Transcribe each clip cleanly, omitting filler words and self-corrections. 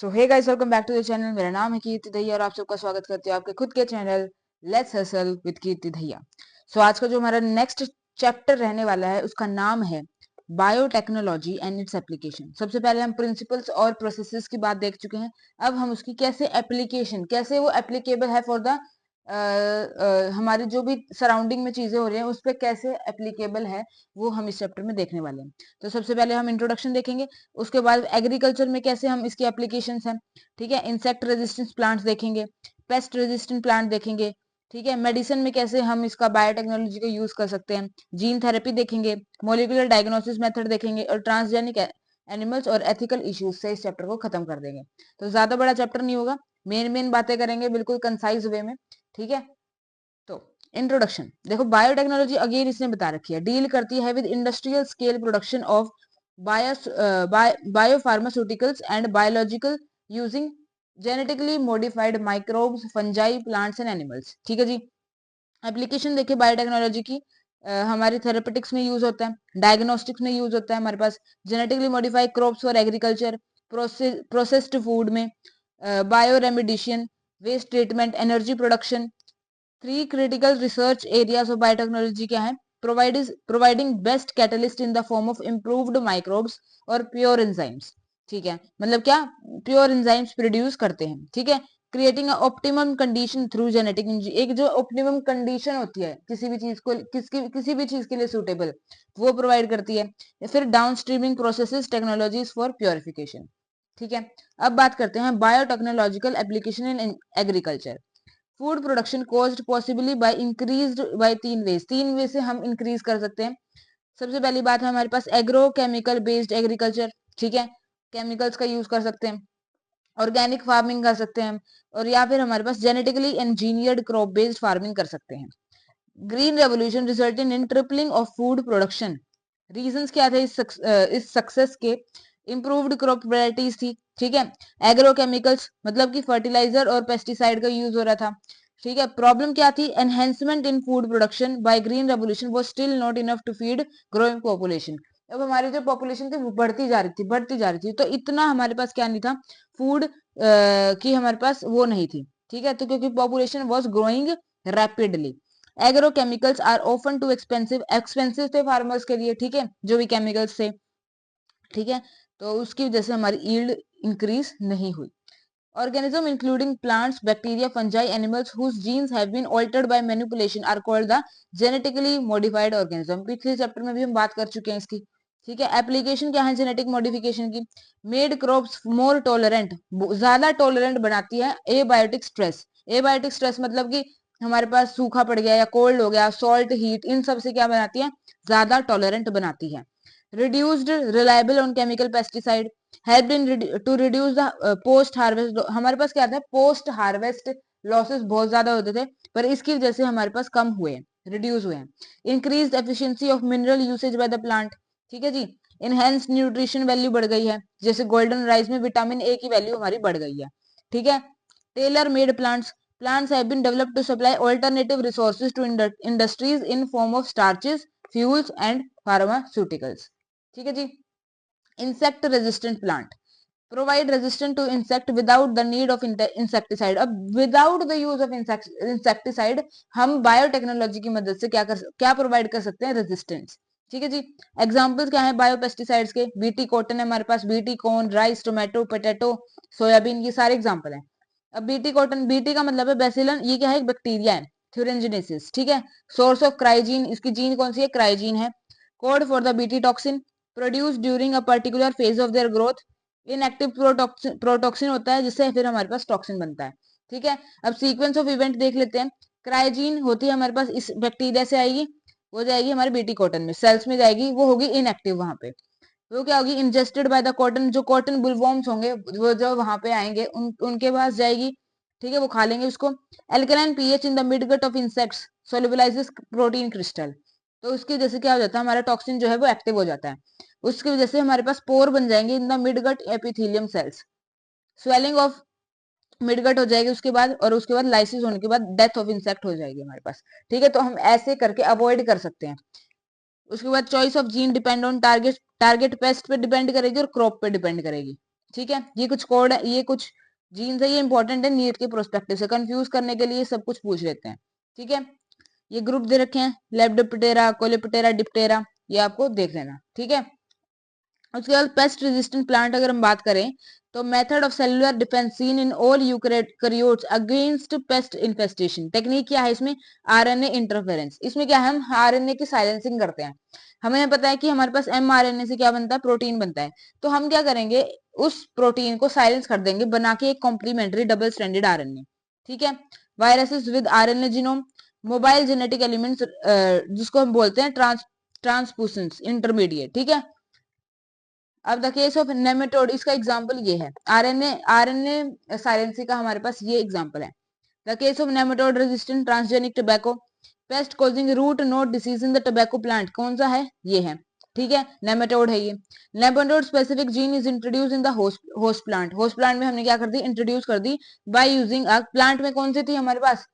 So hey guys, welcome back to the channel. मेरा नाम है कीर्ति दहिया और आप सबका स्वागत करती हूँ आपके खुद के चैनल लेट्स हसल विद कीर्ति दहिया। सो आज का जो हमारा नेक्स्ट चैप्टर रहने वाला है उसका नाम है बायोटेक्नोलॉजी एंड इट्स एप्लीकेशन। सबसे पहले हम प्रिंसिपल्स और प्रोसेसेस की बात देख चुके हैं। अब हम उसकी कैसे एप्लीकेशन, कैसे वो एप्लीकेबल है फॉर द हमारी जो भी सराउंडिंग में चीजें हो रही हैं उस पर कैसे एप्लीकेबल है, वो हम इस चैप्टर में देखने वाले हैं। तो सबसे पहले हम इंट्रोडक्शन देखेंगे, उसके बाद एग्रीकल्चर में कैसे हम इसकी एप्लीकेशंस हैं, ठीक है। इंसेक्ट रेजिस्टेंस प्लांट्स देखेंगे, पेस्ट रेजिस्टेंट प्लांट देखेंगे, ठीक है। मेडिसिन में कैसे हम इसका बायोटेक्नोलॉजी का यूज कर सकते हैं, जीन थेरेपी देखेंगे, मोलिकुलर डायग्नोसिस मेथड देखेंगे और ट्रांसजेनिक एनिमल्स और एथिकल इश्यूज से इस चैप्टर को खत्म कर देंगे। तो ज्यादा बड़ा चैप्टर नहीं होगा, मेन मेन बातें करेंगे बिल्कुल कंसाइज वे में, ठीक है। तो इंट्रोडक्शन देखो, बायोटेक्नोलॉजी अगेन इसने बता रखी है, डील करती है with industrial scale production of biopharmaceuticals and biological using genetically modified microbes, fungi, plants and animals, ठीक है जी। एप्लीकेशन देखिए बायोटेक्नोलॉजी की, हमारी थेरेपेटिक्स में यूज होता है, डायग्नोस्टिक्स में यूज होता है हमारे पास, genetically modified crops for agriculture, processed food में, bioremediation, waste treatment, energy production. Three critical research areas of biotechnology क्या है, providing best catalyst in the form of improved microbes और प्योर एंजाइम्स, ठीक है। मतलब क्या, प्योर एंजाइम्स प्रोड्यूस करते हैं, ठीक है। Creating optimum condition through genetic engineering, एक जो ऑप्टिमम कंडीशन होती है किसी भी चीज को, किसी भी चीज के लिए सूटेबल, वो प्रोवाइड करती है। या फिर down streaming processes technologies for purification, ठीक है। अब बात करते हैं biotechnological application in agriculture. Food production caused possibly by increased by तीन वे से हम इंक्रीज कर सकते हैं। सबसे पहली बात है हमारे पास एग्रो केमिकल बेस्ड एग्रीकल्चर, ठीक है। केमिकल्स का यूज कर सकते हैं, ऑर्गेनिक फार्मिंग कर सकते हैं, और या फिर हमारे पास genetically engineered crop based farming कर सकते हैं। Green revolution resulted in tripling of food production. Reasons क्या थे इस सक्सेस के, इंप्रूव्ड क्रॉप वैरायटीज थी, ठीक है। एग्रोकेमिकल्स मतलब कि फर्टिलाइजर और पेस्टिसाइड का यूज हो रहा था, ठीक है। प्रॉब्लम क्या थी, enhancement in food production by green revolution was still not enough to feed growing population. अब हमारी जो पॉपुलेशन थी वो बढ़ती जा रही थी, तो इतना हमारे पास क्या नहीं था, फूड की हमारे पास वो नहीं थी, ठीक है। तो क्योंकि population was growing rapidly. Agrochemicals are often too expensive थे फार्मर्स के लिए, ठीक है, जो भी केमिकल्स थे, ठीक है। तो उसकी वजह से हमारी ईल्ड इंक्रीज नहीं हुई। Organism including plants, bacteria, fungi, animals whose genes have been altered by manipulation are called the genetically modified organism। पिछले चैप्टर में भी हम बात कर चुके हैं इसकी, ठीक है। एप्लीकेशन क्या है जेनेटिक मॉडिफिकेशन की, मेड क्रॉप्स मोर टॉलरेंट, ज्यादा टॉलरेंट बनाती है एबायोटिक स्ट्रेस। एबायोटिक स्ट्रेस मतलब कि हमारे पास सूखा पड़ गया या कोल्ड हो गया, सॉल्ट, हीट, इन सब से क्या बनाती है, ज्यादा टॉलरेंट बनाती है। Reduced reliable on chemical pesticide, help in to reduce the post harvest. हमारे पास क्या था, पोस्ट हार्वेस्ट लॉसेस बहुत ज्यादा होते थे, पर इसकी वजह से हमारे पास कम हुए, रिड्यूस हुए हैं। Increase efficiency of mineral usage by the plant, ठीक है जी। इनहेंस न्यूट्रिशन वैल्यू बढ़ गई है, जैसे गोल्डन राइस में विटामिन ए की वैल्यू हमारी बढ़ गई है, ठीक है। Tailor made plants have been developed to supply alternative resources to industries in form of starches, fuels and pharmaceuticals, ठीक है जी। Insect resistant plant provide resistant to insect without the need of insecticide. अब without the use of insecticide हम biotechnology की मदद से क्या provide कर सकते हैं, रेजिस्टेंस, ठीक है जी। एग्जांपल्स क्या है बायोपेस्टिसाइड्स के, बीटी कॉटन है हमारे पास, BT corn, rice, tomato, potato, soybean, ये सारे एग्जांपल हैं। अब बीटी कॉटन, बीटी का मतलब है बेसिलन, ये क्या है, एक बैक्टीरिया है, थ्यूरेंजिनेसिस, ठीक है। सोर्स ऑफ क्राइजीन, इसकी जीन कौन सी है, क्राइजीन है। Code for the BT toxin, produce during a particular phase of their growth. Inactive protoxin होता है जिससे फिर हमारे पास टॉक्सिन बनता है, ठीक है। अब सीक्वेंस ऑफ इवेंट देख लेते हैं। क्राइजीन होती है हमारे पास, इस बैक्टीरिया से आएगी, वो जाएगी हमारे बीटी कॉटन में, सेल्स में जाएगी, वो होगी इनएक्टिव वहां पे। वो क्या होगी, इंजेस्टेड बाय द कॉटन, जो कॉटन बुलवॉर्म्स होंगे वो जो वहां पे आएंगे उनके पास जाएगी, ठीक है, वो खा लेंगे उसको। Alkaline pH in the midgut of insects solubilises protein crystal, तो उसकी वजह से क्या हो जाता है, हमारा टॉक्सिन जो है वो एक्टिव हो जाता है, उसकी वजह से हमारे पास पोर बन जाएंगे इन the midgut epithelium cells. Swelling of midgut हो जाएगी उसके बाद, और उसके बाद लाइसिस होने के बाद डेथ ऑफ इंसेक्ट हो जाएगी हमारे पास, ठीक है। तो हम ऐसे करके अवॉइड कर सकते हैं। उसके बाद choice of gene depend on target, target paste पे डिपेंड करेगी और क्रॉप पे डिपेंड करेगी, ठीक है, ये कुछ कोड है, ये कुछ जीन्स है, ये इंपॉर्टेंट है नीट के प्रोस्पेक्टिव से, कंफ्यूज करने के लिए सब कुछ पूछ लेते हैं। ठीक है, ये ग्रुप दे रखे हैं, लेप्टोप्टेरा, कोलेप्टेरा, डिप्टेरा, ये आपको देख लेना। ठीक है, उसके बाद पेस्ट रेजिस्टेंट प्लांट अगर हम बात करें तो method of cellular defence seen in all eukaryotes against paste infestation. Technique क्या है इसमें? RNA interference. इसमें क्या है, हम आरएनए की साइलेंसिंग करते हैं। हमें पता है कि हमारे पास एमआरएनए से क्या बनता है, प्रोटीन बनता है। तो हम क्या करेंगे, उस प्रोटीन को साइलेंस कर देंगे बना के एक कॉम्प्लीमेंट्री डबल स्ट्रैंडेड आरएनए। ठीक है, viruses with RNA genome, mobile genetic elements जिसको हम बोलते हैं ट्रांसपोसन्स इंटरमीडिएट। ठीक है, अब द केस ऑफ नेमेटोड, इसका एग्जांपल ये है, आरएनए साइलेंसी का हमारे पास ये एग्जांपल है। The case of nematode resistant transgenic tobacco, pest causing root node disease in the tobacco plant, कौन सा है, ये है। ठीक है, नेमेटोड है ये। Nematode specific gene is introduce in the host plant. Host plant में हमने क्या कर दी, इंट्रोड्यूस कर दी बाय यूजिंग प्लांट में कौन सी थी हमारे पास,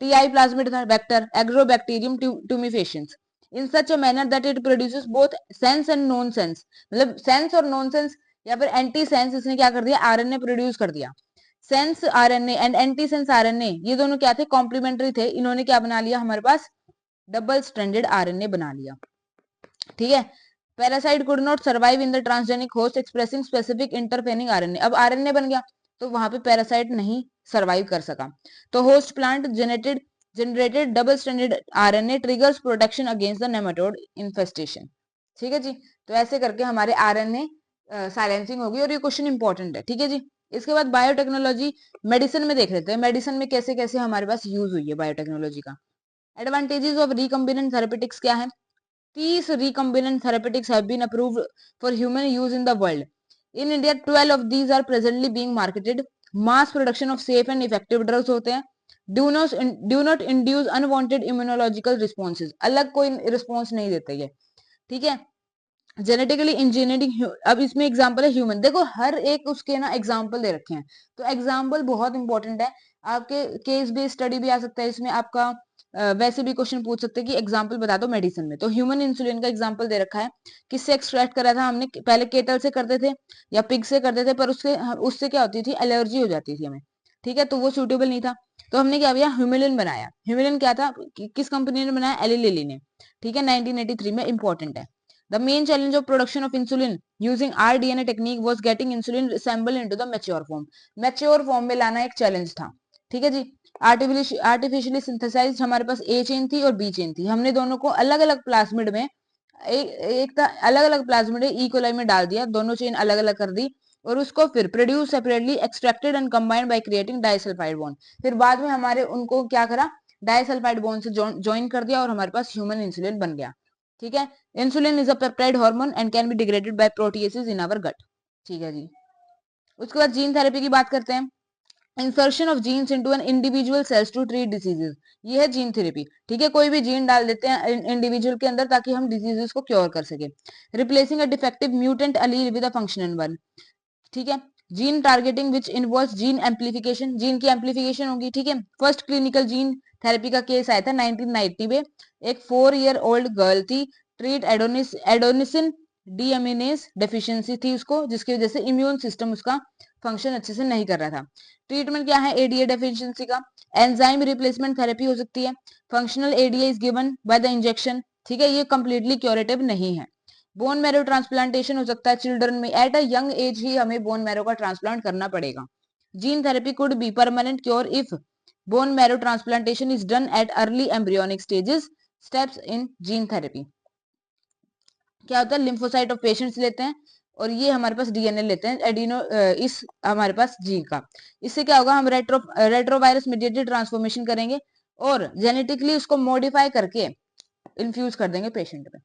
टीआई प्लाज्मिड था, vector agrobacterium tumefaciens, in such a manner that it produces both sense and non sense, मतलब सेंस और नॉन सेंस या फिर एंटी सेंस, इसने क्या कर दिया, आरएनए प्रोड्यूस कर दिया। Sense RNA and anti sense RNA ये दोनों क्या थे, कॉम्प्लीमेंट्री थे, इन्होंने क्या बना लिया हमारे पास, डबल स्ट्रैंडेड आरएनए बना लिया। ठीक है, parasite could not survive in the transgenic host expressing specific interfering RNA, अब आरएनए बन गया तो वहां पे पैरासाइट नहीं सर्वाइव कर सका, तो host plant generated double stranded RNA triggers protection against the nematode infestation. ठीक है जी, तो ऐसे करके हमारे आरएनए साइलेंसिंग होगी और ये क्वेश्चन इंपॉर्टेंट है। ठीक है जी, इसके बाद बायोटेक्नोलॉजी मेडिसिन में देख लेते हैं, मेडिसिन में कैसे कैसे हमारे पास यूज हुई है बायोटेक्नोलॉजी का। एडवांटेजेस ऑफ रिकम्बिनेंट थेरेपेटिक्स क्या है, 30 recombinant therapeutics have been approved for human use in the world. In India, 12 of these are presently being marketed. Mass production of safe and effective drugs होते हैं. Do not induce unwanted immunological responses. अलग कोई response नहीं देते ये. ठीक है, genetically engineering, अब इसमें एग्जांपल है ह्यूमन, देखो हर एक उसके ना एग्जांपल दे रखे हैं, तो एग्जांपल बहुत इंपॉर्टेंट है। आपके केस बेस्ड स्टडी भी आ सकता है इसमें, आपका वैसे भी क्वेश्चन पूछ सकते हैं कि एग्जांपल बता दो मेडिसिन में, तो ह्यूमन इंसुलिन का एग्जांपल दे रखा है, किससे एक्सट्रैक्ट करा था हमने, पहले केटल से करते थे या पिग से करते थे, पर उससे उससे क्या होती थी, एलर्जी हो जाती थी हमें। ठीक है, तो वो सूटेबल नहीं था, तो हमने क्या किया, ह्यूमिलिन बनाया। ह्यूमिलिन क्या था, किस कंपनी ने बनाया, एली लिली ने। ठीक है, 1983 में, इंपॉर्टेंट है। The main challenge of production of insulin using rDNA technique was getting insulin assembled into the mature form. Mature form में लाना एक चैलेंज था। ठीक है जी, आर्टिफिशियली सिंथेसाइज्ड हमारे पास ए चेन थी और बी चेन थी, हमने दोनों को अलग अलग प्लाज्मिड में एक अलग अलग प्लाज्मिड इकोलाई में डाल दिया, दोनों चेन अलग अलग कर दी और उसको फिर produce separately extracted and combined by creating disulphide bond. फिर बाद में हमारे उनको क्या करा, डाइसल्फाइड बॉन्ड से ज्वाइन कर दिया और हमारे पास ह्यूमन इंसुलिन बन गया। ठीक है, insulin is a peptide hormone and can be degraded by proteases in our gut. ठीक है जी, उसके बाद जीन थेरेपी की बात करते हैं। Insertion of genes into an individual cells to treat diseases, ये है जीन थेरेपी। ठीक है, कोई भी जीन डाल देते हैं इंडिविजुअल के अंदर ताकि हम डिजीजेस को क्योर कर सके। Replacing a defective mutant allele with a functional one. ठीक है, gene targeting which involves gene amplification, gene की एम्पलीफिकेशन होगी। ठीक है, फर्स्ट क्लिनिकल जीन थेरेपी का केस आया था 1990 में, एक 4 year old गर्ल थी, ट्रीट एडोनिसिन डीएमिनेज डेफिशिएंसी थी उसको, जिसकी वजह से इम्यून सिस्टम उसका फंक्शन अच्छे से नहीं कर रहा था। ट्रीटमेंट क्या है, एडीए डेफिशिएंसी का, एंजाइम रिप्लेसमेंट थेरेपी हो सकती है, functional ADA is given by the injection. ठीक है, ये कंप्लीटली क्योरेटिव नहीं है। बोन मैरो ट्रांसप्लांटेशन हो सकता है चिल्ड्रन में, एट अ यंग एज ही हमें बोन मैरो का ट्रांसप्लांट करना पड़ेगा। Gene therapy could be permanent cure if bone marrow transplantation is done at early embryonic steps in gene therapy. क्या होता है, लिम्फोसाइट ऑफ पेशेंट्स लेते हैं और ये हमारे पास डीएनए लेते हैं एडिनो इस हमारे पास जीन का। इससे क्या होगा, हम रेट्रोवायरस मीडिएटेड ट्रांसफॉर्मेशन करेंगे और जेनेटिकली उसको मॉडिफाई करके इन्फ्यूज कर देंगे पेशेंट में।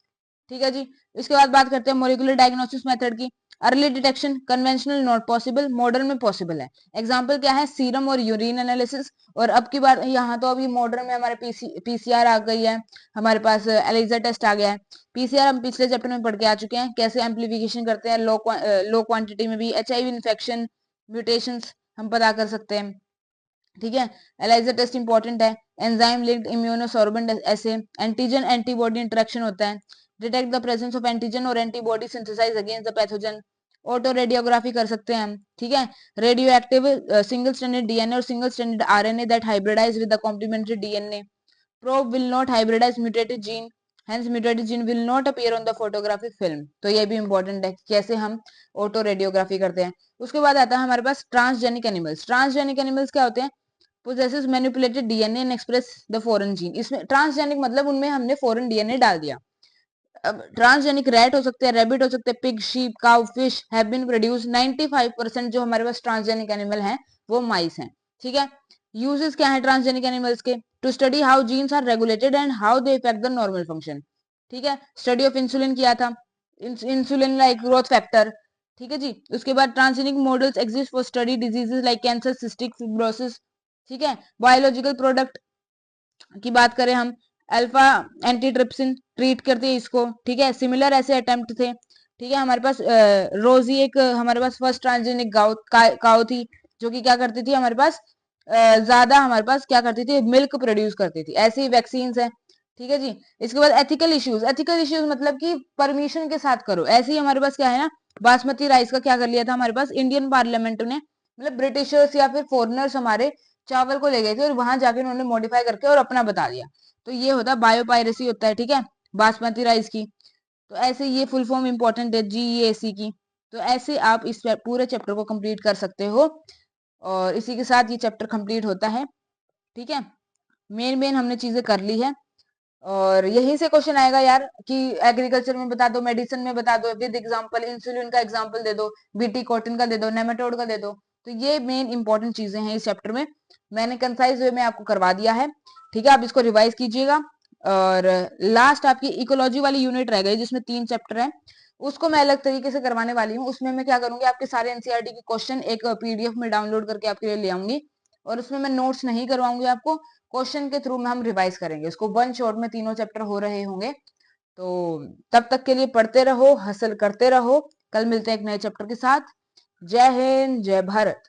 ठीक है जी, इसके बाद बात करते हैं मोलिकुलर डायग्नोसिस मेथड की। Early detection conventional not possible, modern में पॉसिबल है। एग्जांपल क्या है, सीरम और यूरिन एनालिसिस, और अब की बात यहाँ तो अभी मॉडर्न में हमारे पीसीआर आ गई है, हमारे पास एलिजा टेस्ट आ गया है। पीसीआर हम पिछले चैप्टर में पढ़ के आ चुके हैं, कैसे एम्प्लीफिकेशन करते हैं, लो क्वांटिटी में भी एचआईवी इन्फेक्शन म्यूटेशंस हम पता कर सकते हैं। ठीक है, एलिजा टेस्ट इंपॉर्टेंट है। एंजाइम लिंक्ड इम्यूनोसॉर्बेंट ऐसे एंटीजन एंटीबॉडी इंटरेक्शन होता है, detect the presence of antigen और antibody synthesise against the pathogen. Autoradiography कर सकते हैं हम, ठीक है। Radioactive single stranded DNA और single stranded RNA that hybridise with the complementary DNA. Probe will not hybridise mutated gene, hence mutated gene will not appear on the photographic film. तो ये भी इंपॉर्टेंट है कि कैसे हम auto radiography करते हैं। उसके बाद आता है हमारे पास ट्रांसजेनिक एनिमल्स। ट्रांसजेनिक एनिमल्स क्या होते हैं? possesses manipulated DNA and express the foreign gene। इसमें ट्रांसजेनिक मतलब उनमें हमने फॉरेन डीएनए डाल दिया। अब ट्रांसजेनिक रैट हो सकते हैं, रैबिट हो सकते हैं, pig, sheep, cow, fish have been produce. 95% जो हमारे पास ट्रांसजेनिक एनिमल हैं वो माइस हैं, ठीक है। यूजेस क्या है ट्रांसजेनिक एनिमल्स के? To study how genes are regulated and how they effect the normal function, ठीक है। स्टडी ऑफ इंसुलिन किया था, इंसुलिन लाइक ग्रोथ फैक्टर, ठीक है जी। उसके बाद transgenic models exist for study diseases like cancer, cystic fibrosis, ठीक है। बायोलॉजिकल प्रोडक्ट की बात करें हम, अल्फा एंटीट्रिप्सिन ट्रीट करते हैं इसको, ठीक है। सिमिलर ऐसे अटेम्प्ट थे, ठीक है। हमारे पास रोजी एक हमारे पास फर्स्ट ट्रांसजेनिक काउ थी जो कि क्या करती थी हमारे पास ज्यादा हमारे पास क्या करती थी, मिल्क प्रोड्यूस करती थी। ऐसी वैक्सीन है, ठीक है जी। इसके बाद एथिकल इश्यूज। एथिकल इश्यूज मतलब कि परमिशन के साथ करो। ऐसे ही हमारे पास क्या है ना, बासमती राइस का क्या कर लिया था हमारे पास इंडियन पार्लियामेंट ने, मतलब ब्रिटिशर्स या फिर फॉरनर्स हमारे चावल को ले गए थे और वहां जाके उन्होंने मॉडिफाई करके और अपना बता दिया। तो ये होता है बायोपायरेसी होता है, ठीक है, बासमती राइस की। तो ऐसे ये फुल फॉर्म इंपॉर्टेंट है जीईएसी की। तो ऐसे आप इस पूरे चैप्टर को कंप्लीट कर सकते हो और इसी के साथ ये चैप्टर कंप्लीट होता है, ठीक है। मेन मेन हमने चीजें कर ली है और यहीं से क्वेश्चन आएगा यार कि एग्रीकल्चर में बता दो, मेडिसिन में बता दो, विद एग्जांपल इंसुलिन का एग्जांपल दे दो, बीटी कॉटन का दे दो, नेमेटोड का दे दो। तो ये मेन इंपॉर्टेंट चीजें हैं इस चैप्टर में, मैंने कंसाइज वे में आपको करवा दिया है, ठीक है। आप इसको रिवाइज कीजिएगा और लास्ट आपकी इकोलॉजी वाली यूनिट रह गई जिसमें 3 चैप्टर है, उसको मैं अलग तरीके से करवाने वाली हूँ। उसमें मैं क्या करूंगी, आपके सारे एनसीईआरटी के क्वेश्चन एक पीडीएफ में डाउनलोड करके आपके लिए ले आऊंगी और उसमें मैं नोट्स नहीं करवाऊंगी आपको, क्वेश्चन के थ्रू में हम रिवाइज करेंगे उसको। वन शॉट में तीनों चैप्टर हो रहे होंगे। तो तब तक के लिए पढ़ते रहो, हसल करते रहो। कल मिलते हैं एक नए चैप्टर के साथ। जय हिंद, जय भारत।